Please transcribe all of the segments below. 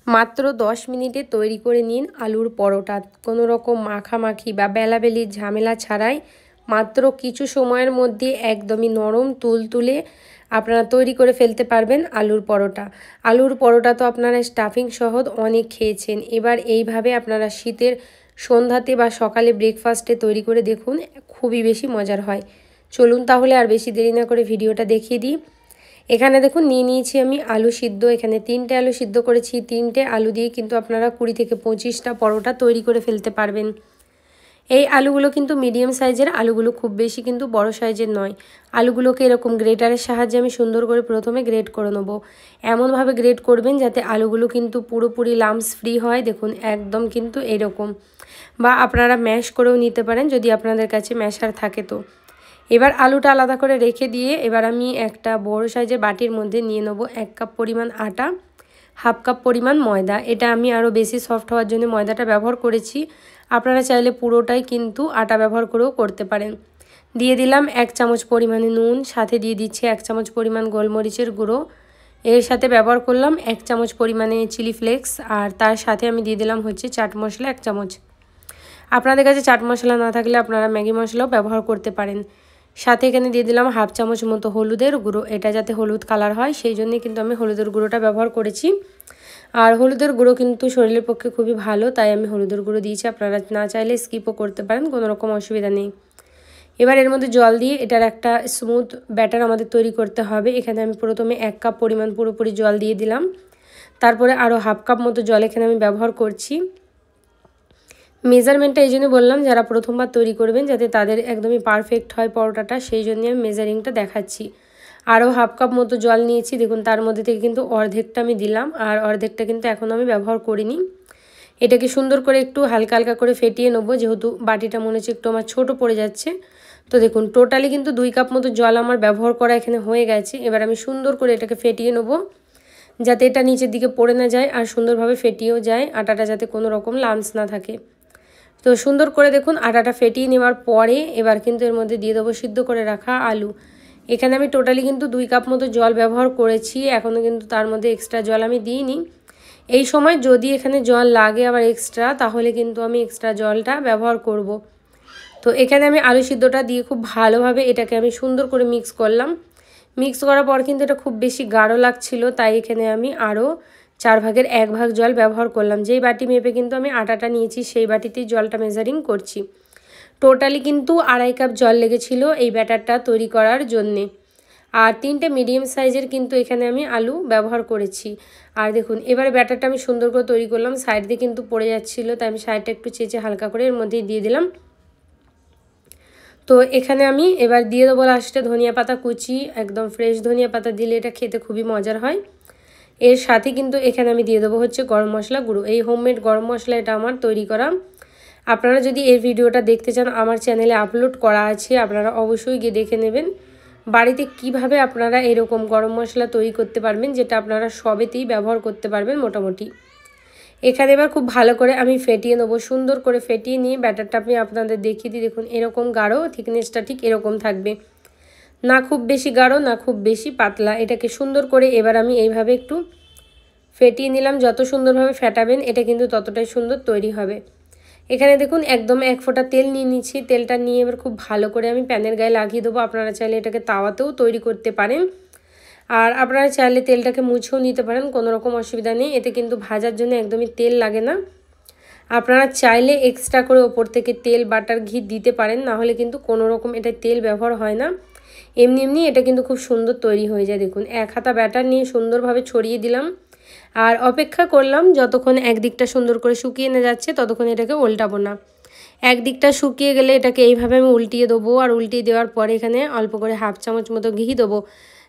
মাত্র 10 মিনিটে তৈরি করে নিন আলুর পরোটা। কোনো রকম মাখামাখি বা বেলাবেলির ঝামেলা ছাড়াই মাত্র কিছু সময়ের মধ্যে একদমই নরম তুলতুলে আপনারা তৈরি করে ফেলতে পারবেন আলুর পরোটা। আলুর পরোটা তো আপনারা স্টাফিং সহ অনেক খেয়েছেন। এবার এইভাবে আপনারা শীতের সন্ধ্যাতে বা সকালে ব্রেকফাস্টে তৈরি করে দেখুন, খুবই বেশি মজার হয়। চলুন তাহলে আর বেশি দেরি না করে ভিডিওটা দেখিয়ে দিই। এখানে দেখুন নিয়ে নিয়েছি আমি আলু সিদ্ধ। এখানে 3টে আলু সিদ্ধ করেছি। 3টে আলু দিয়ে কিন্তু আপনারা 20 থেকে 25টা পরোটা তৈরি করে ফেলতে পারবেন। এই আলুগুলো কিন্তু মিডিয়াম সাইজের আলুগুলো, খুব বেশি কিন্তু বড় সাইজের নয়। আলুগুলোকে এরকম গ্রেটারের সাহায্যে আমি সুন্দর করে প্রথমে গ্রেট করে নেব। এমনভাবে গ্রেট করবেন যাতে আলুগুলো কিন্তু পুরোপুরি লাম্পস ফ্রি হয়। দেখুন একদম কিন্তু এরকম, বা আপনারা ম্যাশ করেও নিতে পারেন যদি আপনাদের কাছে ম্যাশার থাকে। তো এবার আলুটা আলাদা করে রেখে দিয়ে এবার আমি একটা বড় সাইজের বাটির মধ্যে নিয়ে নেব 1 কাপ পরিমাণ আটা, হাফ কাপ পরিমাণ ময়দা। এটা আমি আরও বেশি সফট হওয়ার জন্য ময়দাটা ব্যবহার করেছি। আপনারা চাইলে পুরোটাই কিন্তু আটা ব্যবহার করেও করতে পারেন। দিয়ে দিলাম 1 চামচ পরিমাণে নুন, সাথে দিয়ে দিচ্ছি 1 চামচ পরিমাণ গোলমরিচের গুঁড়ো। এর সাথে ব্যবহার করলাম 1 চামচ পরিমাণে চিলি ফ্লেক্স, আর তার সাথে আমি দিয়ে দিলাম হচ্ছে চাট মশলা 1 চামচ। আপনাদের কাছে চাট মশলা না থাকলে আপনারা ম্যাগি মশলাও ব্যবহার করতে পারেন। সাথে এখানে দিয়ে দিলাম হাফ চামচ মতো হলুদের গুঁড়ো। এটা যাতে হলুদ কালার হয় সেই জন্যই কিন্তু আমি হলুদের গুঁড়োটা ব্যবহার করেছি। আর হলুদের গুঁড়ো কিন্তু শরীরের পক্ষে খুবই ভালো, তাই আমি হলুদের গুঁড়ো দিয়েছি। আপনারা না চাইলে স্কিপও করতে পারেন, কোনো রকম অসুবিধা নেই। এবার এর মধ্যে জল দিয়ে এটার একটা স্মুথ ব্যাটার আমাদের তৈরি করতে হবে। এখানে আমি প্রথমে 1 কাপ পরিমাণ পুরোপুরি জল দিয়ে দিলাম। তারপরে আরও হাফ কাপ মতো জল এখানে আমি ব্যবহার করছি। মেজারমেন্টটা এই জন্য বললাম, যারা প্রথমবার তৈরি করবেন যাতে তাদের একদমই পারফেক্ট হয় পরোটাটা, সেই জন্যই আমি মেজারিংটা দেখাচ্ছি। আরও হাফ কাপ মতো জল নিয়েছি। দেখুন তার মধ্যে থেকে কিন্তু অর্ধেকটা আমি দিলাম, আর অর্ধেকটা কিন্তু এখন আমি ব্যবহার করিনি। এটাকে সুন্দর করে একটু হালকা হালকা করে ফেটিয়ে নেবো, যেহেতু বাটিটা মনে হচ্ছে একটু আমার ছোটো পড়ে যাচ্ছে। তো দেখুন টোটালি কিন্তু 2 কাপ মতো জল আমার ব্যবহার করা এখানে হয়ে গেছে। এবার আমি সুন্দর করে এটাকে ফেটিয়ে নেবো, যাতে এটা নিচের দিকে পড়ে না যায় আর সুন্দরভাবে ফেটিয়েও যায়, আটাটা যাতে কোনো রকম লাম্পস না থাকে। তো সুন্দর করে দেখুন আটাটা ফেটিয়ে নেওয়ার পরে এবার কিন্তু এর মধ্যে দিয়ে দেবো সিদ্ধ করে রাখা আলু। এখানে আমি টোটালি কিন্তু 2 কাপ মতো জল ব্যবহার করেছি, এখনও কিন্তু তার মধ্যে এক্সট্রা জল আমি দিইনি। এই সময় যদি এখানে জল লাগে আবার এক্সট্রা, তাহলে কিন্তু আমি এক্সট্রা জলটা ব্যবহার করব। তো এখানে আমি আলু সিদ্ধটা দিয়ে খুব ভালোভাবে এটাকে আমি সুন্দর করে মিক্স করলাম। মিক্স করার পর কিন্তু এটা খুব বেশি গাঢ় লাগছিল, তাই এখানে আমি আরও 4 ভাগের 1 ভাগ জল ব্যবহার করলাম। যেই বাটি মেপে কিন্তু আমি আটাটা নিয়েছি সেই বাটিতেই জলটা মেজারিং করছি। টোটালি কিন্তু 2.5 কাপ জল লেগেছিল এই ব্যাটারটা তৈরি করার জন্যে। আর 3টে মিডিয়াম সাইজের কিন্তু এখানে আমি আলু ব্যবহার করেছি। আর দেখুন এবারে ব্যাটারটা আমি সুন্দর করে তৈরি করলাম। সাইড দিয়ে কিন্তু পড়ে যাচ্ছিলো, তাই আমি সাইডটা একটু চেঁচে হালকা করে এর মধ্যেই দিয়ে দিলাম। তো এখানে আমি এবার দিয়ে দেবো লাস্টে ধনিয়া পাতা কুচি। একদম ফ্রেশ ধনিয়া পাতা দিলে এটা খেতে খুবই মজার হয়। এর সাথে কিন্তু এখানে আমি দিয়ে দেবো হচ্ছে গরম মশলা গুঁড়ো। এই হোমমেড গরম মশলা এটা আমার তৈরি করা। আপনারা যদি এই ভিডিওটা দেখতে চান আমার চ্যানেলে আপলোড করা আছে, আপনারা অবশ্যই গিয়ে দেখে নেবেন বাড়িতে কিভাবে আপনারা এরকম গরম মশলা তৈরি করতে পারবেন, যেটা আপনারা সবেতেই ব্যবহার করতে পারবেন মোটামুটি। এখানে এবার খুব ভালো করে আমি ফেটিয়ে নেবো। সুন্দর করে ফেটিয়ে নিয়ে ব্যাটারটা আমি আপনাদের দেখিয়ে দিই। দেখুন এরকম গাঢ়, থিকনেসটা ঠিক এরকম থাকবে, না খুব বেশি গাঢ় না খুব বেশি পাতলা। এটাকে সুন্দর করে এবার আমি এইভাবে একটু ফেটিয়ে নিলাম। যত সুন্দরভাবে ফেটাবেন এটা কিন্তু ততটাই সুন্দর তৈরি হবে। এখানে দেখুন একদম 1 ফোঁটা তেল নিয়ে নিচ্ছি। তেলটা নিয়ে এবার খুব ভালো করে আমি প্যানের গায়ে লাগিয়ে দেবো। আপনারা চাইলে এটাকে তাওয়াতেও তৈরি করতে পারেন, আর আপনারা চাইলে তেলটাকে মুছেও নিতে পারেন, কোনো রকম অসুবিধা নেই। এতে কিন্তু ভাজার জন্য একদমই তেল লাগে না। আপনারা চাইলে এক্সট্রা করে ওপর থেকে তেল বাটার ঘি দিতে পারেন, না হলে কিন্তু কোনো রকম এটা তেল ব্যবহার হয় না। এমনি এমনি এটা কিন্তু খুব সুন্দর তৈরি হয়ে যায়। দেখুন 1 হাতা ব্যাটার নিয়ে সুন্দরভাবে ছড়িয়ে দিলাম আর অপেক্ষা করলাম যতক্ষণ একদিকটা সুন্দর করে শুকিয়ে না যাচ্ছে ততক্ষণ এটাকে উল্টাবো না। একদিকটা শুকিয়ে গেলে এটাকে এইভাবে আমি উল্টিয়ে দেবো, আর উল্টিয়ে দেওয়ার পরে এখানে অল্প করে হাফ চামচ মতো ঘি দেবো।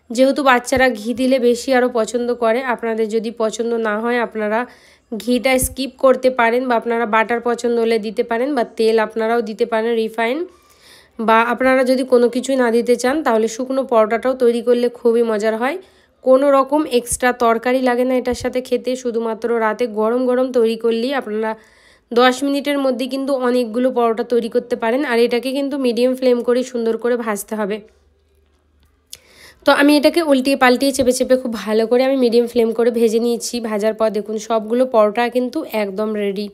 যেহেতু বাচ্চারা ঘি দিলে বেশি আরও পছন্দ করে, আপনাদের যদি পছন্দ না হয় আপনারা ঘিটা স্কিপ করতে পারেন, বা আপনারা বাটার পছন্দ হলে দিতে পারেন, বা তেল আপনারাও দিতে পারেন রিফাইন, বা আপনারা যদি কোনো কিছুই না দিতে চান তাহলে শুকনো পরোটাটাও তৈরি করলে খুবই মজার হয়। কোনো রকম এক্সট্রা তরকারি লাগে না এটার সাথে খেতে, শুধুমাত্র রাতে গরম গরম তৈরি করলেই আপনারা 10 মিনিটের মধ্যে কিন্তু অনেকগুলো পরোটা তৈরি করতে পারেন। আর এটাকে কিন্তু মিডিয়াম ফ্লেম করে সুন্দর করে ভাজতে হবে। তো আমি এটাকে উল্টিয়ে পাল্টিয়ে চেপে চেপে খুব ভালো করে আমি মিডিয়াম ফ্লেম করে ভেজে নিয়েছি। ভাজার পর দেখুন সবগুলো পরোটা কিন্তু একদম রেডি।